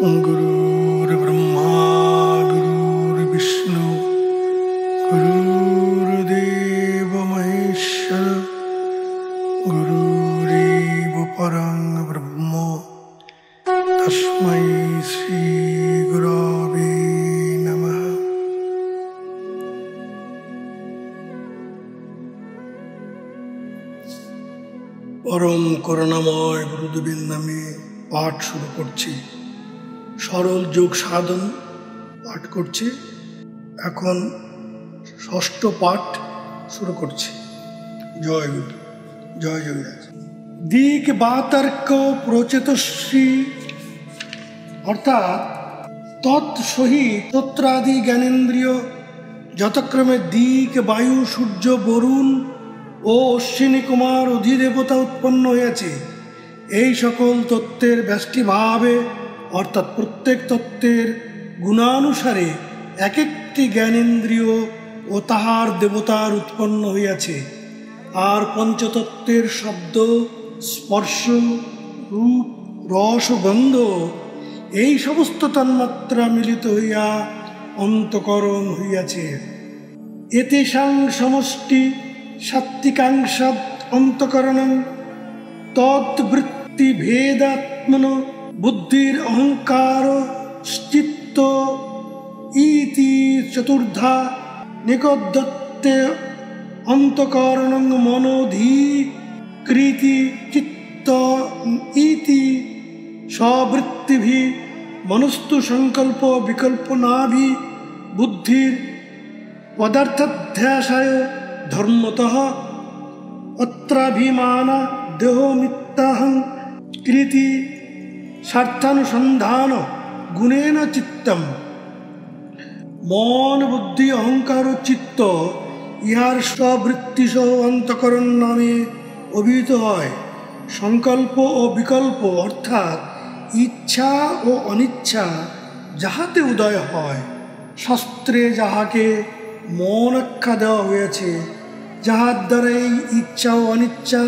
गुरुर्ब्रह्मा गुरुर्विष्णु गुरुर्देव महेश्वर गुरुरेव परं ब्रह्म तस्मै श्री गुरवे नमः। परम করুণাময় গুরুদেবের নামে পাঠ শুরু করছি। সরল যোগ সাধন পাঠ করছি। এখন ষষ্ঠ পাঠ শুরু করছি। জয় গুরু, জয় যোগীরাজ। দিক বাতর্ক প্রচেতশ্রী অর্থাৎ তৎসহিত তত্রাদি জ্ঞানেন্দ্রিয় যথাক্রমে দিক, বায়ু, সূর্য, বরুণ ও অশ্বিনী কুমার অধিদেবতা উৎপন্ন হয়েছে। এই সকল তত্ত্বের ব্যষ্টিভাবে অর্থাৎ প্রত্যেক তত্ত্বের গুণানুসারে এক একটি জ্ঞানেন্দ্রিয় ও তাহার দেবতার উৎপন্ন হইয়াছে। আর পঞ্চতত্ত্বের শব্দ, স্পর্শ, রূপ, রস ও গন্ধ এই সমস্ত তন্মাত্রা মিলিত হইয়া অন্তঃকরণ হইয়াছে। এতেষাং সমষ্টি সাত্ত্বিকাংশাৎ অন্তঃকরণং তদ্বৃত্তি ভেদাত্মন বুদ্ধির অহংকার চিত্ত ইতি চতুর্ধা নিকটদত্তে অন্তঃকরণং মনোধি কৃতি চিত্ত ইতি স্ববৃত্তিভি মনস্তু সংকল্প বিকল্পনাভি বুদ্ধির পদার্থাধ্যাসায় ধর্মতঃ অত্রাভিমান দেহমিত্তাহং কৃতি স্বার্থানুসন্ধান গুণেন চিত্তম। মন, বুদ্ধি, অহংকার ও চিত্ত ইহার স্ববৃত্তিসহ অন্তঃকরণ নামে অভিহিত হয়। সংকল্প ও বিকল্প অর্থাৎ ইচ্ছা ও অনিচ্ছা যাহাতে উদয় হয়। শাস্ত্রে যাহাকে মন আখ্যা দেওয়া হয়েছে, যাহার দ্বারা এই ইচ্ছা ও অনিচ্ছা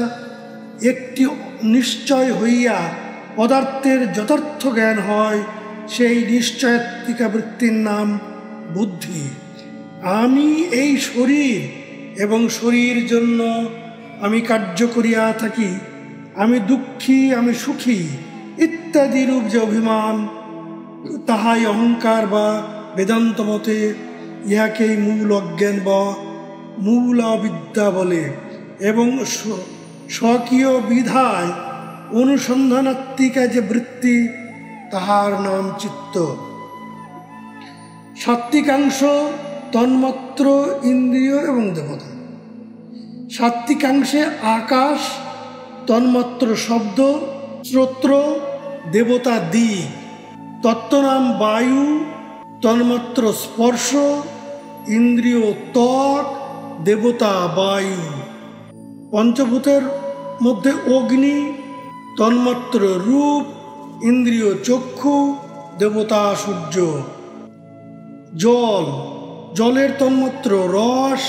একটি নিশ্চয় হইয়া পদার্থের যথার্থ জ্ঞান হয়, সেই নিশ্চয়াত্মিকা বৃত্তির নাম বুদ্ধি। আমি এই শরীর এবং শরীর জন্য আমি কার্য করিয়া থাকি, আমি দুঃখী, আমি সুখী ইত্যাদি রূপ যে অভিমান, তাহাই অহংকার বা বেদান্ত মতে ইহাকেই মূল অজ্ঞান বা মূল অবিদ্যা বলে। এবং স্বকীয় বিধায় অনুসন্ধানাত্মিকা যে বৃত্তি, তাহার নাম চিত্ত। সাত্ত্বিকাংশ তন্মাত্র, ইন্দ্রিয় এবং দেবতা। সাত্ত্বিকাংশে আকাশ, তন্মাত্র শব্দ, শ্রোত্র, দেবতা দিক। তত্ত্বনাম বায়ু, তন্মাত্র স্পর্শ, ইন্দ্রিয় ত্বক, দেবতা বায়ু। পঞ্চভূতের মধ্যে অগ্নি, তন্মাত্র রূপ, ইন্দ্রিয় চক্ষু, দেবতা সূর্য। জল, জলের তন্মাত্র রস,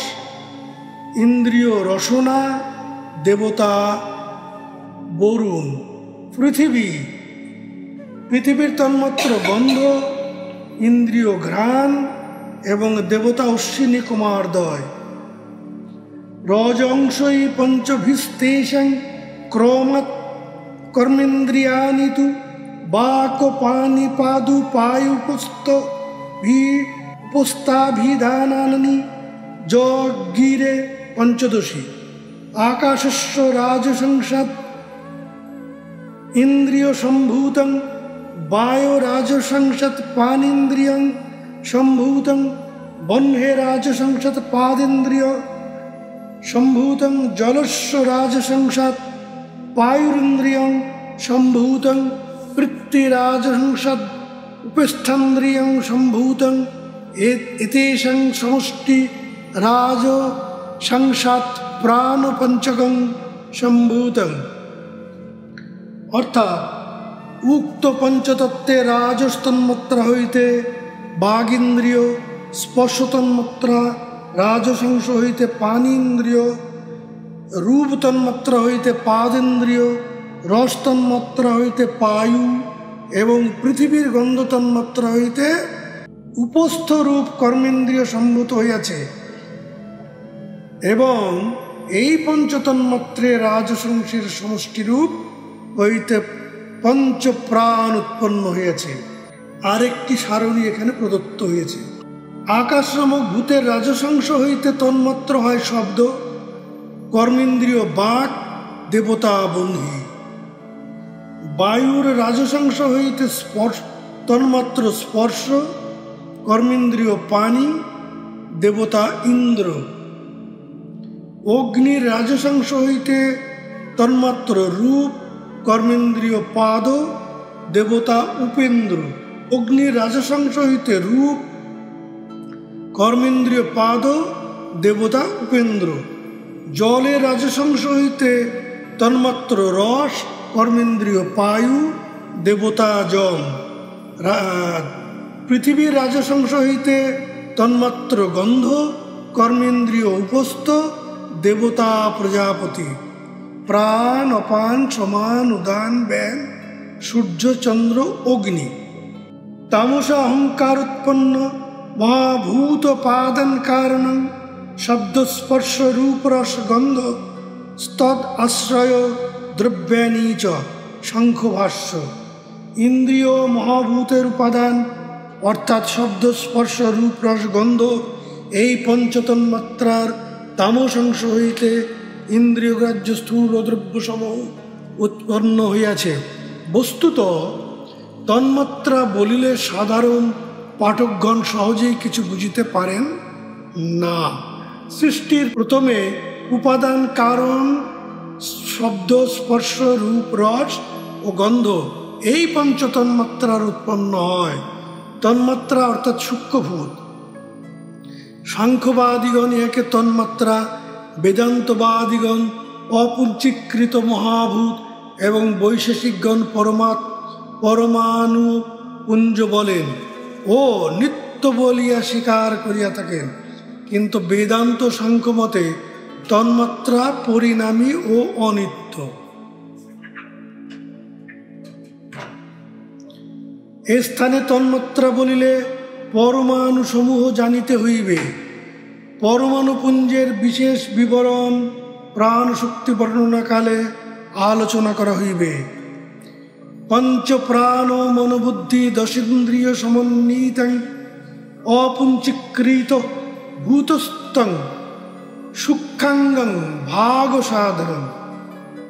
ইন্দ্রিয় রসনা, দেবতা বরুণ। পৃথিবী, পৃথিবীর তন্মাত্র গন্ধ, ইন্দ্রিয় ঘ্রাণ এবং দেবতা অশ্বিনী কুমারদ্বয়। রজ অংশই পঞ্চভিস্তেষাং ক্রমাৎ কর্মেন্দ্রিয়ানি তু বাক পানি পাদু পায়ুপস্ত উপস্থাভিধানানি যজ্ঞিরে পঞ্চদশী। আকাশস্য রাজসংসাদ ইন্দ্রিয় সম্ভূতং বায়োরাজসংসাদ পানিন্দ্রিয়ং সম্ভূতং বহ্নে রাজসংসাদ পাদেন্দ্রিয় সম্ভূতং জলস্য রাজসংসাদ পায়ুরিন্দ্রিয়ং সম্ভূতং পৃথ্বীরাজসংসাদ উপস্থেন্দ্রিয়ং সম্ভূতং এতেষাং সমষ্টি রাজসংসাদ প্রাণপঞ্চকং সম্ভূতং। অর্থাৎ উক্ত পঞ্চতত্ত্বে রাজস্তন্মাত্রা হইতে বাগিন্দ্রিয়, স্পর্শতন্মাত্রা রাজসংশ হইতে পানীন্দ্রিয়, রূপ তন্মাত্রা হইতে পাদেন্দ্রিয়, রস তন্মাত্রা হইতে পায়ু এবং পৃথিবীর গন্ধ তন্মাত্রা হইতে উপস্থ রূপ কর্মেন্দ্রিয় সম্ভূত হইয়াছে, এবং এই পঞ্চতন্মাত্রে রাজসংসের সমষ্টি রূপ হইতে পঞ্চপ্রাণ উৎপন্ন হইয়াছে। আরেকটি সারণী এখানে প্রদত্ত হয়েছে। আকাশ নামক ভূতের রাজসংস হইতে তন্মাত্র হয় শব্দ, কর্মেন্দ্রিয় বাক, দেবতা বন্ধি। বায়ুর রাজসংস হইতে তন্মাত্র স্পর্শ, কর্মেন্দ্রিয় পানি, দেবতা ইন্দ্র। অগ্নির রাজসংস হইতে তন্মাত্র রূপ, কর্মেন্দ্রিয় পাদ, দেবতা উপেন্দ্র। অগ্নির রাজসংস হইতে রূপ, কর্মেন্দ্রিয় পাদ, দেবতা উপেন্দ্র। জলের রাজসংস হইতে তন্মাত্র রস, কর্মেন্দ্রিয় পায়ু, দেবতা যম। পৃথিবীর রাজসংস হইতে তন্মাত্র গন্ধ, কর্মেন্দ্রিয় উপস্থ, দেবতা প্রজাপতি। প্রাণ, অপান, সমান, উদান, ব্যান, সূর্য, চন্দ্র, অগ্নি। তামসা অহংকার উৎপন্ন মহাভূত পাদন কারণং শব্দস্পর্শ রূপরস গন্ধ স্তদ আশ্রয় দ্রব্যানি চ। শঙ্খভাষ্য। ইন্দ্রিয় মহাভূতের উপাদান অর্থাৎ শব্দ, স্পর্শ, রূপ, রস, গন্ধ এই পঞ্চতন্মাত্রার তামস অংশ হইতে ইন্দ্রিয়গ্রাহ্য স্থূল দ্রব্যসমূহ উৎপন্ন হইয়াছে। বস্তুত তন্মাত্রা বলিলে সাধারণ পাঠকগণ সহজেই কিছু বুঝিতে পারেন না। সৃষ্টির প্রথমে উপাদান কারণ শব্দ, স্পর্শ, রূপ, রস ও গন্ধ এই পঞ্চতন্মাত্রার উৎপন্ন হয়। তন্মাত্রা অর্থাৎ সূক্ষ্মভূত। সাংখ্যবাদীগণ ইহাকে তন্মাত্রা, বেদান্তবাদীগণ অপুঞ্চীকৃত মহাভূত এবং বৈশেষিকগণ পরমাণু পুঞ্জ বলেন ও নিত্য বলিয়া স্বীকার করিয়া থাকেন। কিন্তু বেদান্ত সাংখ্যমতে তন্মাত্রা পরিণামী ও অনিত্য। এ স্থানে তন্মাত্রা বলিলে পরমাণু সমূহ জানিতে হইবে। পরমাণুপুঞ্জের বিশেষ বিবরণ প্রাণ শক্তি বর্ণনাকালে আলোচনা করা হইবে। পঞ্চ প্রাণ মনোবুদ্ধি দশেন্দ্রিয় সমন্বিতং অপুঞ্চীকৃত ভূতস্থং সূক্ষ্মাঙ্গং ভাগ সাধারণ।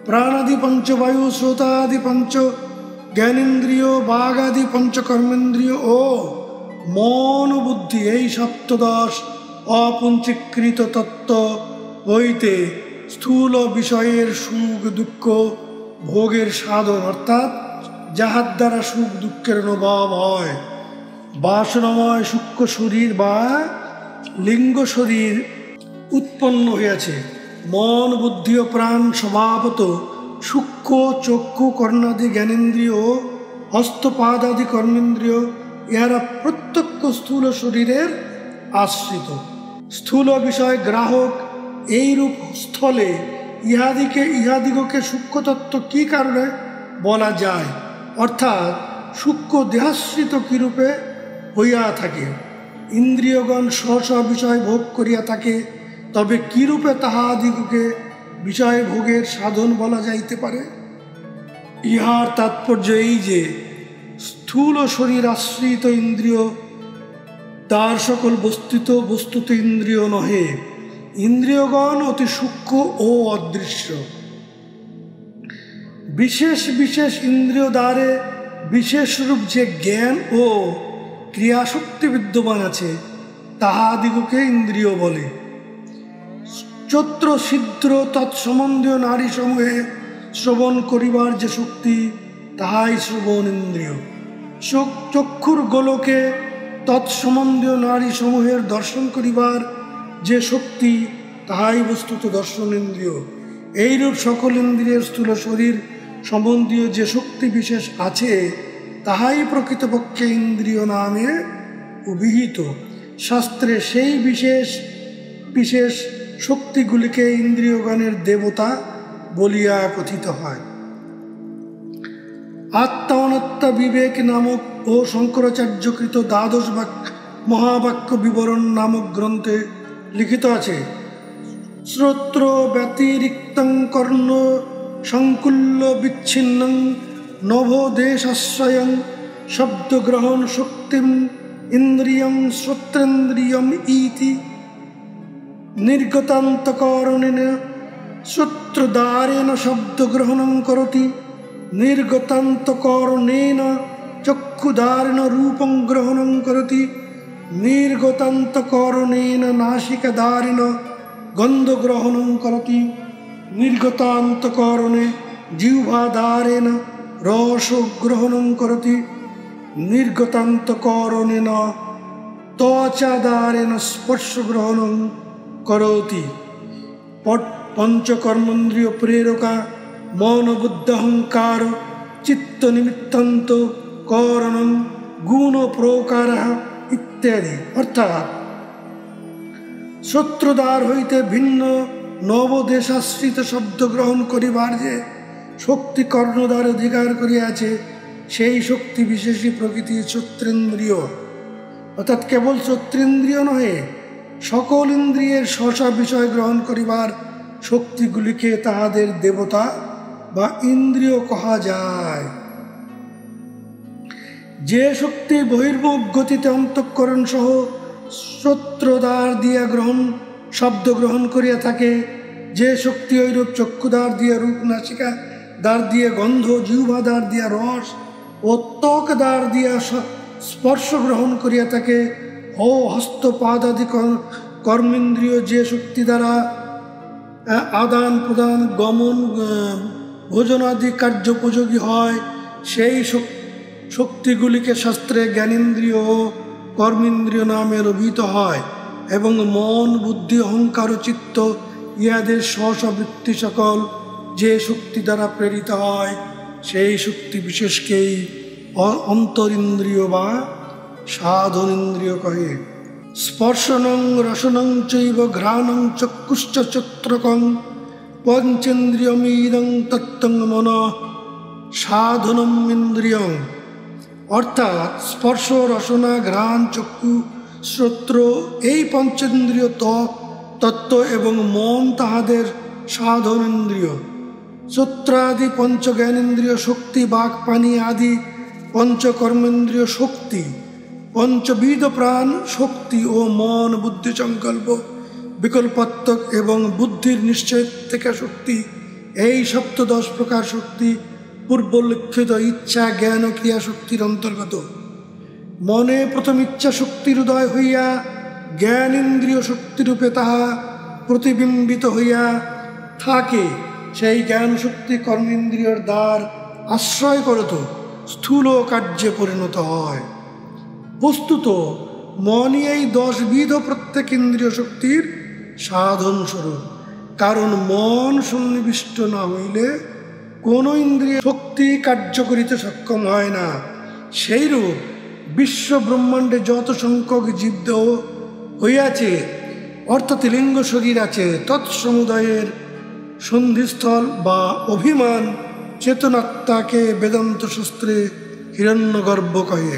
প্রাণাদি পঞ্চবায়ু, শ্রোতাদি পঞ্চ জ্ঞানেন্দ্রিয়, বাগাদি পঞ্চকর্মেন্দ্রিয় ও মনোবুদ্ধি এই সপ্তদশ অপুঞ্চীকৃত তত্ত্ব হইতে স্থূল বিষয়ের সুখ দুঃখ ভোগের সাধন অর্থাৎ যাহার দ্বারা সুখ দুঃখের অনুভব হয় বাসনাময় সূক্ষ্ম শরীর বা লিঙ্গ শরীর উৎপন্ন হইয়াছে। মন, বুদ্ধি ও প্রাণ স্বভাবত সূক্ষ্ম চক্ষু কর্ণাদি জ্ঞানেন্দ্রিয়, হস্তপাদাদি কর্মেন্দ্রিয় ইহারা প্রত্যক্ষ স্থূল শরীরের আশ্রিত। স্থূল বিষয় গ্রাহক এইরূপ স্থলে ইহাদিগকে সূক্ষ্মতত্ত্ব কি কারণে বলা যায়, অর্থাৎ সূক্ষ্ম দেহাশ্রিত কিরূপে হইয়া থাকে। ইন্দ্রিয়গণ স্ব স্ব বিষয় ভোগ করিয়া থাকে, তবে কিরূপে তাহাদিগকে বিষয় ভোগের সাধন বলা যাইতে পারে? ইহার তাৎপর্য এই যে স্থূল শরীর আশ্রিত ইন্দ্রিয় তার সকল বস্তুত ইন্দ্রিয় নহে। ইন্দ্রিয়গণ অতি সূক্ষ্ম ও অদৃশ্য। বিশেষ বিশেষ ইন্দ্রিয় দ্বারে বিশেষ রূপ যে জ্ঞান ও ক্রিয়াশক্তি বিদ্যমান আছে তাহাদিগকে ইন্দ্রিয় বলে। চত্র ছিদ্র তৎসম্বন্ধীয় নারী সমূহে শ্রবণ করিবার যে শক্তি তাহাই শ্রবণ ইন্দ্রিয়। চক্ষুর গোলকে তৎসম্বন্ধীয় নারী সমূহের দর্শন করিবার যে শক্তি তাহাই বস্তুত দর্শন ইন্দ্রিয়। এইরূপ সকল ইন্দ্রিয়ের স্থূল শরীর সম্বন্ধীয় যে শক্তি বিশেষ আছে তাহাই প্রকৃতপক্ষে ইন্দ্রিয় নামে অভিহিত। শাস্ত্রে সেই বিশেষ বিশেষ শক্তিগুলিকে ইন্দ্রিয়গণের দেবতা বলিয়া কথিত হয়। আত্মা অনাত্মা আত্মা বিবেক নামক ও শঙ্করাচার্যকৃত দ্বাদশ মহাবাক্য বিবরণ নামক গ্রন্থে লিখিত আছে, শ্রোত্র ব্যতিরিক্তং কর্ণ সংকুল্য বিচ্ছিন্নং নভোদেশাশ্রয়ং শব্দগ্রহণ শক্তিম ইন্দ্রিয়ং শ্রোত্রেন্দ্রিয়ম ইতি নির্গতান্তকরণেন শ্রোত্রদ্বারেণ শব্দগ্রহণং করতি, নির্গতান্তকরণেন চক্ষুদ্বারেণ রূপং গ্রহণং করতি, নির্গতান্তকরণেন নাসিকাদ্বারেণ গন্ধগ্রহণং করতি, নির্গতান্তকরণে জিহ্বাদ্বারেণ রসগ্রহণং করতি, নির্গতান্তকরণেন ত্বচাদ্বারেণ স্পর্শগ্রহণং করতি। পঞ্চকর্মেন্দ্রিয় প্রেরকা মন বুদ্ধহংকার চিত্ত নিমিত্তান্ত করণং গুণ প্রকার ইত্যাদি। অর্থাৎ শ্রোত্রদ্বার হইতে ভিন্ন নবদেশাশ্রিত শব্দ গ্রহণ করিবার যে শক্তি কর্ণদ্বার অধিকার করিয়াছে, সেই শক্তি বিশেষী প্রকৃতি শ্রোত্রেন্দ্রিয়। অর্থাৎ কেবল শ্রোত্রেন্দ্রিয় নহে, সকল ইন্দ্রিয়ের স্ব বিষয় গ্রহণ করিবার শক্তিগুলিকে তাহাদের দেবতা বা ইন্দ্রিয় কহা যায়। যে শক্তি বহির্মুখ গতিতে অন্তঃকরণ সহ শ্রোত্রদ্বার দিয়া শব্দ গ্রহণ করিয়া থাকে, যে শক্তি ঐরূপ চক্ষুদ্বার দিয়ে রূপ, নাসিকা দ্বার দিয়ে গন্ধ, জিহ্বা দ্বার দিয়া রস ও ত্বক দ্বার দিয়া স্পর্শ গ্রহণ করিয়া থাকে, ও হস্তপাদাদি কর্মেন্দ্রিয় যে শক্তি দ্বারা আদান প্রদান, গমন, ভোজনাদি কার্যোপযোগী হয়, সেই শক্তিগুলিকে শাস্ত্রে জ্ঞানেন্দ্রিয় ও কর্মেন্দ্রিয় নামে অভিহিত হয়। এবং মন, বুদ্ধি, অহংকার ও চিত্ত ইহাদের স্ববৃত্তি সকল যে শক্তি দ্বারা প্রেরিত হয়, সেই শক্তি বিশেষকেই অন্তরিন্দ্রিয় বা সাধনেন্দ্রিয় কহে। স্পর্শনং রসনং চৈব ঘ্রাণং চক্ষুশ্চ চত্রকং পঞ্চেন্দ্রিয়মিদং তত্ত্বং মনঃ সাধনম ইন্দ্রিয়ং। অর্থাৎ স্পর্শ, রসনা, ঘ্রাণ, চক্ষু, শ্রোত্র এই পঞ্চেন্দ্রিয় তত্ত্ব এবং মন তাহাদের সাধনেন্দ্রিয়। শ্রোত্রাদি পঞ্চজ্ঞানেন্দ্রিয় শক্তি, বাক, পানি আদি পঞ্চকর্মেন্দ্রিয় শক্তি, পঞ্চবিধ প্রাণ শক্তি ও মন, বুদ্ধি, সংকল্প, বিকল্পাত্মক এবং বুদ্ধির নিশ্চয় থেকে শক্তি, এই সপ্তদশ প্রকার শক্তি পূর্বলিখিত ইচ্ছা, জ্ঞান ও ক্রিয়া শক্তির অন্তর্গত। মনে প্রথম ইচ্ছা শক্তির উদয় হইয়া জ্ঞানেন্দ্রিয় শক্তিরূপে তাহা প্রতিবিম্বিত হইয়া থাকে, সেই জ্ঞান শক্তি কর্মেন্দ্রিয়র দ্বার আশ্রয় করত স্থূল কার্যে পরিণত হয়। বস্তুত মনই এই 10 বিধ প্রত্যেক ইন্দ্রিয় শক্তির সাধন স্বরূপ। কারণ মন সন্নিবিষ্ট না হইলে কোন ইন্দ্রিয় শক্তি কার্য করিতে সক্ষম হয় না। সেইরূপ বিশ্ব ব্রহ্মাণ্ডে যত সংখ্যক জীবদেহ হইয়াছে, অর্থাৎ লিঙ্গ শরীর আছে, তৎসমুদায়ের সন্ধিস্থল বা অভিমান চেতনাত্মাকে বেদান্ত শাস্ত্রে হিরণ্যগর্ভ কহে।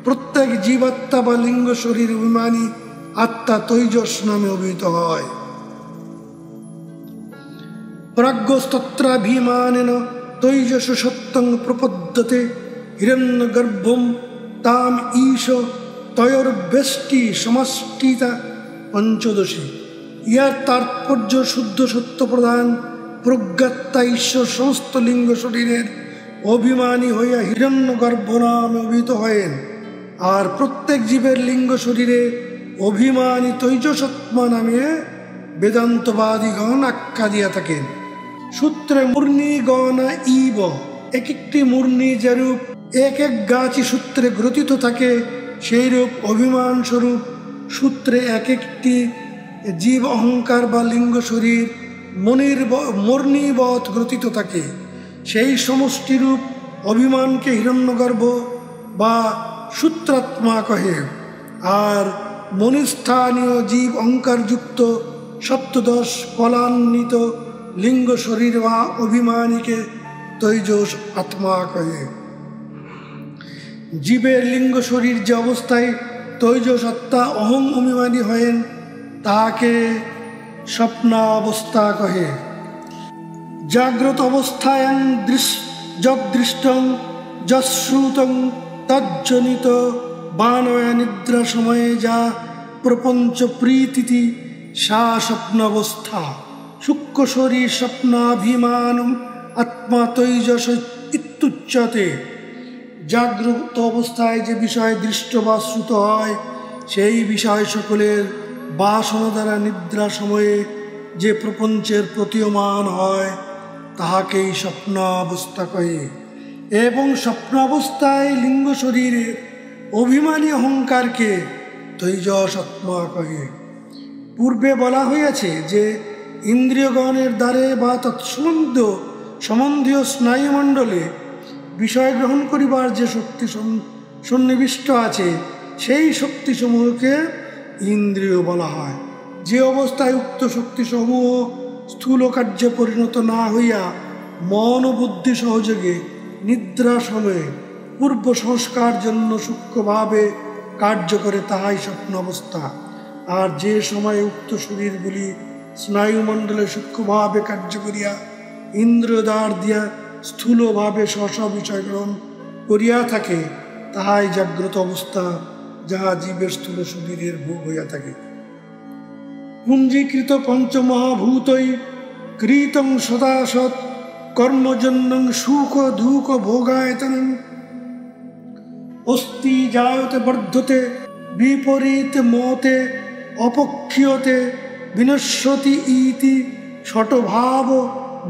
প্রত্যেক জীবাত্মা বা লিঙ্গ শরীর অভিমানী আত্মা তৈজস নামে অভিহিত হয়। প্রাজ্ঞস্তত্রাভিমানেন তৈজস সত্যং প্রপদ্যতে হিরণ্যগর্ভম তাম ঈশ তয়োর্বেষ্টি সমষ্টিতা পঞ্চদশী। ইহার তাৎপর্য শুদ্ধ সত্য প্রদান প্রজ্ঞাত্মা ঈশ্বর সমস্ত লিঙ্গ শরীরের অভিমানী হইয়া হিরণ্যগর্ভ নামে অভিহিত হয়েন। আর প্রত্যেক জীবের লিঙ্গ শরীরে অভিমানী তৈজসত্মা নামে বেদান্তবাদীগণ আখ্যা দিয়া থাকেন। সূত্রে মূর্ণিগণা ইব, এক একটি মূর্ণি যেরূপ এক এক গাছি সূত্রে গ্রথিত থাকে, সেইরূপ অভিমান স্বরূপ সূত্রে এক একটি জীব অহংকার বা লিঙ্গ শরীর মূর্ণিবৎ গ্রথিত থাকে। সেই সমষ্টিরূপ অভিমানকে হিরণ্যগর্ভ বা সূত্রাত্মা কহে। আর মনিস্থানীয় জীব অহংকারযুক্ত সপ্তদশ ফলান্বিত লিঙ্গ শরীর বা অভিমানীকে তৈজস আত্মা কহে। জীবের লিঙ্গ শরীর যে অবস্থায় তৈজ সত্তা অহং অভিমানী হয়েন তাহাকে স্বপ্নাবস্থা কহে। জাগ্রত অবস্থায়াং যদৃষ্টং যশ্রুতং তজ্জনিত বানয়া নিদ্রা সময়ে যা প্রপঞ্চ প্রীতিতি সা স্বপ্নাবস্থা। সূক্ষ্ম শরীর স্বপ্নাভিমান আত্মা তৈজস ইত্যুচ্যতে। জাগ্রত অবস্থায় যে বিষয় দৃষ্ট বা শ্রুত হয় সেই বিষয় সকলের বাসনা দ্বারা নিদ্রা সময়ে যে প্রপঞ্চের প্রতীয়মান হয় তাহাকেই স্বপ্নাবস্থা কহে। এবং স্বপ্নাবস্থায় লিঙ্গ শরীরের অভিমানী অহংকারকে তৈজস আত্মা কহে। পূর্বে বলা হইয়াছে যে ইন্দ্রিয়গণের দ্বারে বা তৎসম্বন্ধীয় স্নায়ুমণ্ডলে বিষয় গ্রহণ করিবার যে শক্তি সন্নিবিষ্ট আছে সেই শক্তিসমূহকে ইন্দ্রিয় বলা হয়। যে অবস্থায় উক্ত শক্তিসমূহ স্থূল কার্যে পরিণত না হইয়া মন ও বুদ্ধি সহযোগে নিদ্রা সময়ে পূর্ব সংস্কার জন্য সূক্ষ্মভাবে কার্য করে তাহাই স্বপ্ন অবস্থা। আর যে সময়ে উক্ত শরীরগুলি স্নায়ুমণ্ডলে সূক্ষ্মভাবে কার্য করিয়া ইন্দ্রিয় দ্বার দিয়া স্থূলভাবে স্ব বিষয় গ্রহণ করিয়া থাকে তাহাই জাগ্রত অবস্থা, যাহা জীবের স্থূল শরীরের ভোগ হইয়া থাকে। পুঞ্জীকৃত পঞ্চমহাভূতৈ কৃতং সদাসৎ কর্মজন্যং সুখ দুঃখ ভোগায়তনং অস্তি জায়তে বর্ধতে বিপরীত মতে অপক্ষীয়তে বিনশ্যতি ইতি ষটভাব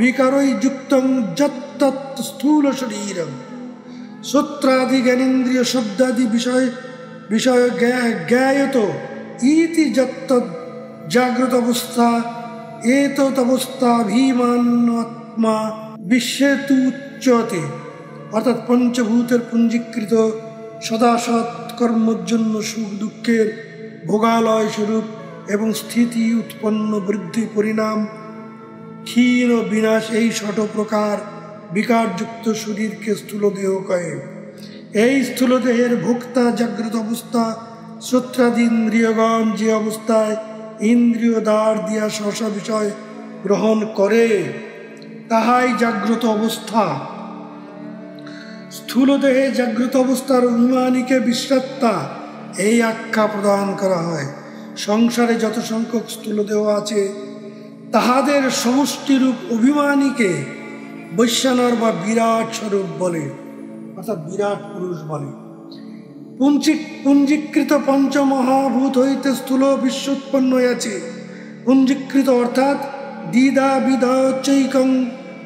বিকারৈ যুক্তং যত্তৎ স্থূল শরীরম। শ্রোত্রাদি জ্ঞানেন্দ্রিয় শব্দাদি বিষয় জ্ঞায়ত ইতি যত্তৎ জাগ্রত অবস্থা এতৎ অবস্থাভিমান আত্মা বিশ্বেতু উচ্যতে। অর্থাৎ পঞ্চভূতের পুঞ্জীকৃত সদাসৎ কর্মের জন্য সুখ দুঃখের ভোগালয় স্বরূপ এবং স্থিতি উৎপন্ন বৃদ্ধি পরিণাম ক্ষীণ বিনাশ এই ষট প্রকার বিকারযুক্ত শরীরকে স্থূলদেহ কহে। এই স্থূলদেহের ভোক্তা জাগ্রত অবস্থা শ্রোত্রাদি ইন্দ্রিয়গণ যে অবস্থায় ইন্দ্রিয় দ্বার দিয়া স্ব বিষয় গ্রহণ করে তাহাই জাগ্রত অবস্থা। স্থূলদেহে জাগ্রত অবস্থার অভিমানীকে বিশ্রাত্তা এই আখ্যা প্রদান করা হয়। সংসারে যত সংখ্যক স্থূলদেহ আছে তাহাদের সমষ্টিরূপ অভিমানীকে বৈশ্যানর বা বিরাট স্বরূপ বলে, অর্থাৎ বিরাট পুরুষ বলে। পুঞ্জীকৃত পঞ্চমহাভূত হইতে স্থূল বিশ্ব উৎপন্ন হইয়াছে। পুঞ্জীকৃত অর্থাৎ দ্বিধা বিধা চৈকং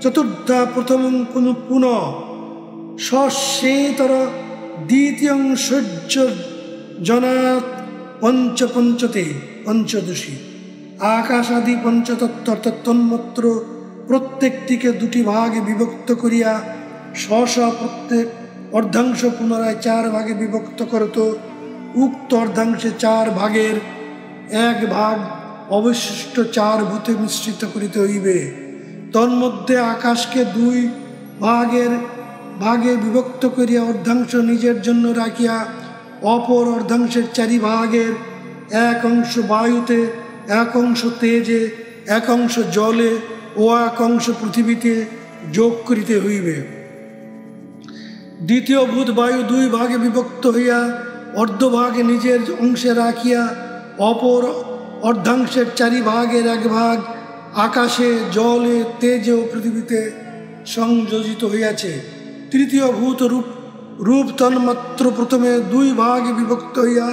চতুর্থা প্রথমং পুনঃ সশেতর দ্বিতীয়ং সহ্য জনাৎ পঞ্চপঞ্চতে পঞ্চদশী। আকাশাদি পঞ্চতত্ত্ব অর্থাৎ তন্মাত্র প্রত্যেকটিকে দুটি ভাগে বিভক্ত করিয়া প্রত্যেক অর্ধাংশ পুনরায় 4 ভাগে বিভক্ত করত। উক্ত অর্ধাংশে 4 ভাগের 1 ভাগ অবশিষ্ট 4 ভূতে মিশ্রিত করিতে হইবে। তন্মধ্যে আকাশকে 2 ভাগে বিভক্ত করিয়া অর্ধাংশ নিজের জন্য রাখিয়া অপর অর্ধাংশের 4 ভাগের 1 অংশ বায়ুতে, 1 অংশ তেজে, 1 অংশ জলে ও 1 অংশ পৃথিবীতে যোগ করিতে হইবে। দ্বিতীয় ভূত বায়ু 2 ভাগে বিভক্ত হইয়া অর্ধভাগে নিজের অংশে রাখিয়া অপর অর্ধাংশের 4 ভাগের 1 ভাগ আকাশে, জলে, তেজে ও পৃথিবীতে সংযোজিত হইয়াছে। তৃতীয় ভূত রূপ তন্মাত্র প্রথমে 2 ভাগে বিভক্ত হইয়া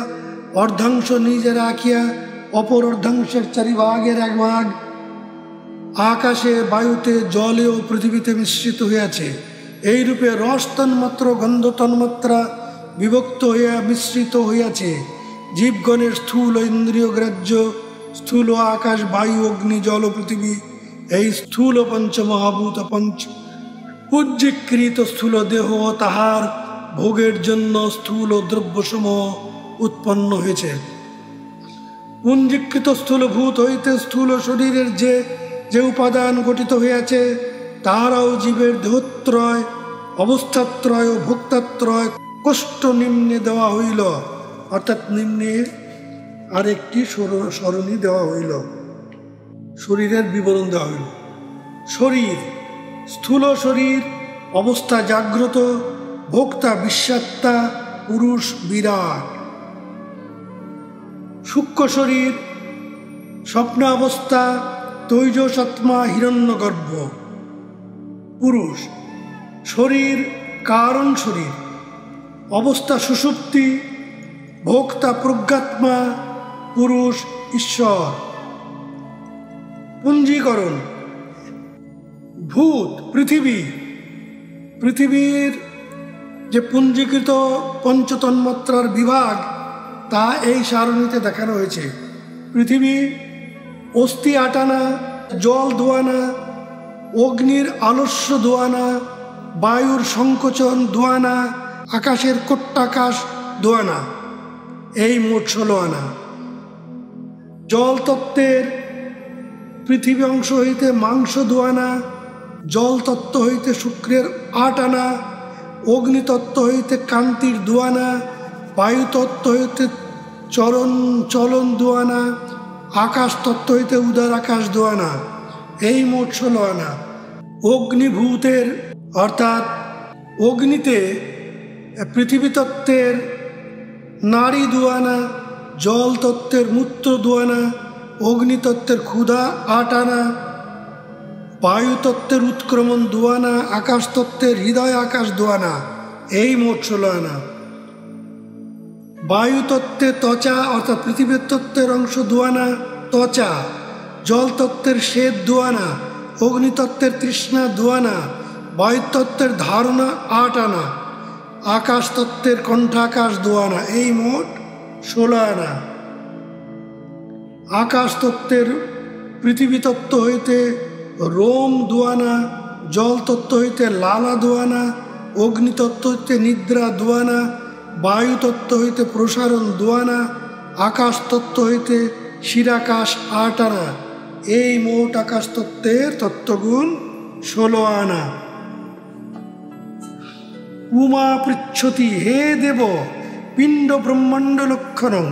অর্ধাংশ নিজে রাখিয়া অপর অর্ধাংশের 4 ভাগের 1 ভাগ আকাশে, বায়ুতে, জলে ও পৃথিবীতে মিশ্রিত হইয়াছে। এইরূপে রস তন্মাত্র, গন্ধ তন্মাত্রা বিভক্ত হইয়া মিশ্রিত হইয়াছে। জীবগণের স্থূল ইন্দ্রিয় গ্রাহ্য স্থূল আকাশ, বায়ু, অগ্নি, জল ও পৃথিবী এই স্থূল পঞ্চমহাভূত পুঞ্জীকৃত স্থূল দেহ তাহার ভোগের জন্য স্থূল দ্রব্যসমূহ উৎপন্ন হয়েছে। পুঞ্জীকৃত স্থূলভূত হইতে স্থূল শরীরের যে উপাদান গঠিত হইয়াছে তাহারাও জীবের দেহত্রয়, অবস্থাত্রয় ও ভোক্তাত্রয় কোষ্ঠ নিম্নে দেওয়া হইল, অর্থাৎ নিম্নে আরেকটি সরণি দেওয়া হইল, শরীরের বিবরণ দেওয়া হইল। শরীর, স্থূল শরীর অবস্থা জাগ্রত, ভোক্তা বিশ্বাত্মা, পুরুষ বিরাট। সূক্ষ্ম শরীর স্বপ্ন অবস্থা, তৈজসাত্মা, হিরণ্যগর্ভ, পুরুষ। শরীর কারণ শরীর অবস্থা সুষুপ্তি, ভোক্তা প্রজ্ঞাত্মা, পুরুষ ঈশ্বর। পুঞ্জীকরণ, ভূত পৃথিবী, পৃথিবীর যে পুঞ্জীকৃত পঞ্চতন্মাত্রার বিভাগ তা এই সারণীতে দেখানো হয়েছে। পৃথিবী অস্থি 8 আনা, জল 2 আনা, অগ্নির আলস্য 2 আনা, বায়ুর সংকোচন 2 আনা, আকাশের কোট্টাকাশ 2 আনা, এই মোট 16 আনা। জল তত্ত্বের পৃথিবী অংশ হইতে মাংস 2 আনা, জল তত্ত্ব হইতে শুক্রের 8 আনা, অগ্নিতত্ত্ব হইতে কান্তির 2 আনা, বায়ুতত্ত্ব হইতে চলন 2 আনা, আকাশ তত্ত্ব হইতে উদার আকাশ 2 আনা, এই মোট 16 আনা। অগ্নিভূতের অর্থাৎ অগ্নিতে পৃথিবী তত্ত্বের নারী 2 আনা, জল তত্ত্বের মূত্র 2 আনা, অগ্নিতত্ত্বের ক্ষুধা 8 আনা, বায়ুতত্ত্বের উৎক্রমণ 2 আনা, আকাশ তত্ত্বের হৃদয় আকাশ 2 আনা, এই মোট 16 আনা। বায়ুতত্ত্বের ত্বচা অর্থাৎ পৃথিবীর তত্ত্বের অংশ 2 আনা, ত্বচা। জল তত্ত্বের শ্বেত 2 আনা, অগ্নিতত্ত্বের তৃষ্ণা 2 আনা, বায়ুতত্ত্বের ধারণা 8 আনা, আকাশ তত্ত্বের কণ্ঠাকাশ 2 আনা, এই মোট 16 আনা। আকাশ তত্ত্বের পৃথিবী তত্ত্ব হইতে রোম 2 আনা, জল তত্ত্ব হইতে লালা 2 আনা, অগ্নিতত্ত্ব হইতে নিদ্রা 2 আনা, বায়ুতত্ত্ব হইতে প্রসারণ 2 আনা, আকাশ তত্ত্ব হইতে শিরাকাশ 8 আনা, এই মোট আকাশ তত্ত্বের তত্ত্বগুণ 16 আনা। উমা পৃচ্ছতি, হে দেব, পিণ্ড ব্রহ্মাণ্ড লক্ষণং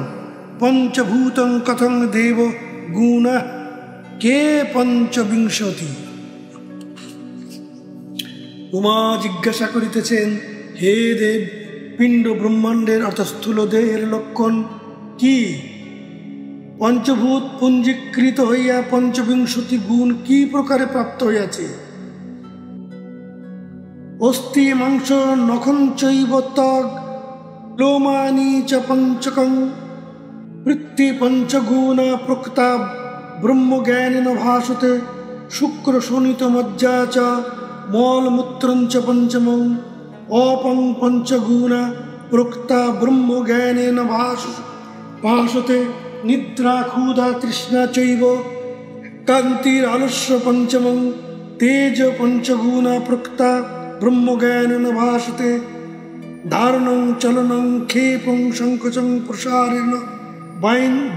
পঞ্চভূতং কথং দেব গুণ কে পঞ্চবিংশতি। উমা জিজ্ঞাসা করিতেছেন, হে দেব, পিণ্ড ব্রহ্মাণ্ডের অর্থাৎ স্থূল দেহের লক্ষণ কি? পঞ্চভূত পুঞ্জীকৃত হইয়া পঞ্চবিংশতি গুণ কি প্রকারে প্রাপ্ত হইয়াছে? অস্থি মাংস নখঞ্চৈব ত্বগ লোমানি চ পঞ্চকং বৃত্তি পঞ্চগুণা প্রক্তা ব্রহ্মজ্ঞানেন ভাসতে শুক্র শোণিত মজ্জা চ মলমূত্রঞ্চ পঞ্চমং অপং পঞ্চগুণা প্রক্তা ব্রহ্মজ্ঞানেন ভাসতে নিদ্রা ক্ষুধা তৃষ্ণা চৈব কান্তির আলস্য পঞ্চমং তেজ পঞ্চগুণা প্রক্তা ব্রহ্মজ্ঞানেন ভাসতে ধারণং চলনং ক্ষেপং সংকোচং প্রসারেণ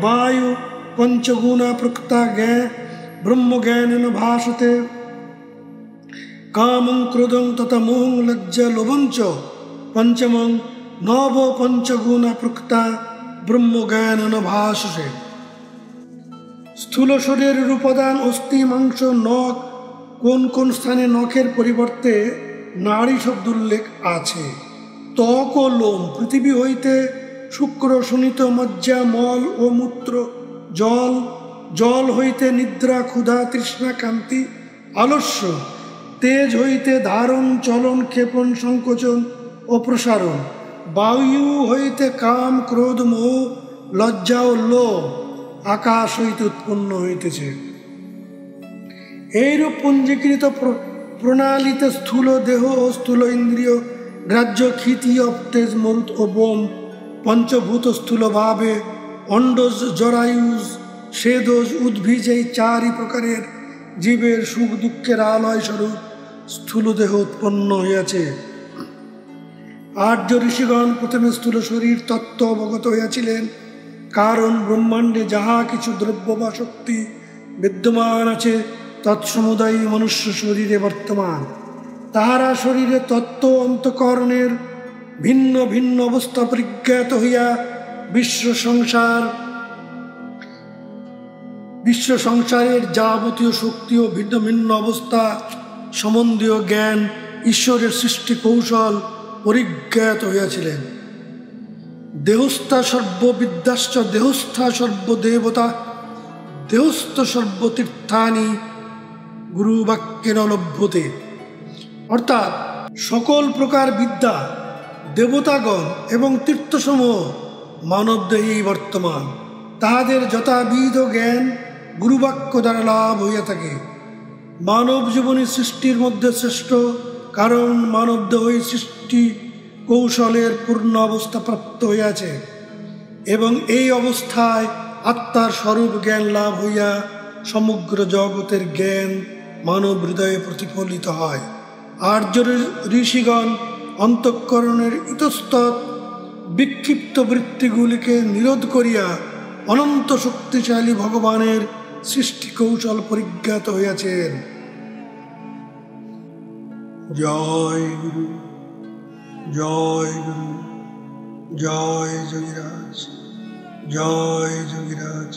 বায়ু পঞ্চগুণা প্রক্তা ব্রহ্মজ্ঞানেন ভাসতে কামং ক্রোধং তথা মোহং লজ্জা লোভঞ্চ পঞ্চমং নব পঞ্চগুণা প্রক্তা ব্রহ্মজ্ঞানেন ভাসতে। স্থূল শরীরের উপাদান অস্থি মাংস নখ। কোন কোন স্থানে নখের পরিবর্তে নাড়ি শব্দ উল্লেখ আছে? ত্বক ও লোম। পৃথিবী হইতে শুক্র শোণিত মজ্জা মল ও মূত্র। জল, জল হইতে নিদ্রা ক্ষুধা তৃষ্ণা কান্তি আলস্য। তেজ হইতে ধারণ চলন ক্ষেপণ সংকোচন ও প্রসারণ। বায়ু হইতে কাম ক্রোধ মোহ লজ্জা ও লোভ। আকাশ হইতে উৎপন্ন হইতেছে। এইরূপ পঞ্জীকৃত প্রণালীতে স্থূল দেহ ও স্থূল ইন্দ্রিয় গ্রাহ্য ক্ষিতি অপ্তেজ মরুত ও বোম পঞ্চভূত স্থূলভাবে অন্ডজ জরায়ুজ সেদোজ উদ্ভিজ এই 4 প্রকারের জীবের সুখ দুঃখের আলয় স্বরূপ স্থূল দেহ উৎপন্ন হইয়াছে। আর্য ঋষিগণ প্রথমে স্থূল শরীর তত্ত্ব অবগত হইয়াছিলেন, কারণ ব্রহ্মাণ্ডে যাহা কিছু দ্রব্য বা শক্তি বিদ্যমান আছে তৎসমুদায়ী মনুষ্য শরীরে বর্তমান। তাহারা শরীরে তত্ত্ব অন্তঃকরণের ভিন্ন ভিন্ন অবস্থা পরিজ্ঞাত হইয়া বিশ্ব সংসারের যাবতীয় শক্তি ও ভিন্ন ভিন্ন অবস্থা সম্বন্ধীয় জ্ঞান ঈশ্বরের সৃষ্টি কৌশল পরিজ্ঞাত হইয়াছিলেন। দেহস্থা সর্ববিদ্যাশ্চ দেহস্থা সর্বদেবতা দেহস্থ সর্বতীর্থানি গুরুবাক্যেন লভ্যতে। অর্থাৎ সকল প্রকার বিদ্যা, দেবতাগণ এবং তীর্থসমূহ মানবদেহেই বর্তমান। তাহাদের যথাবিধ জ্ঞান গুরুবাক্য দ্বারা লাভ হইয়া থাকে। মানব জীবনী সৃষ্টির মধ্যে শ্রেষ্ঠ, কারণ মানবদেহই সৃষ্টি কৌশলের পূর্ণ অবস্থা প্রাপ্ত হইয়াছে এবং এই অবস্থায় আত্মার স্বরূপ জ্ঞান লাভ হইয়া সমগ্র জগতের জ্ঞান মানব হৃদয়ে প্রতিফলিত হয়। আর্য ঋষিগণ অন্তঃকরণের ইতস্তত বিক্ষিপ্ত বৃত্তিগুলিকে নিরোধ করিয়া অনন্ত শক্তিশালী ভগবানের সৃষ্টি কৌশল পরিজ্ঞাত হইয়াছেন। জয় গুরু, জয় গুরু, জয় যোগীরাজ, জয় যোগীরাজ।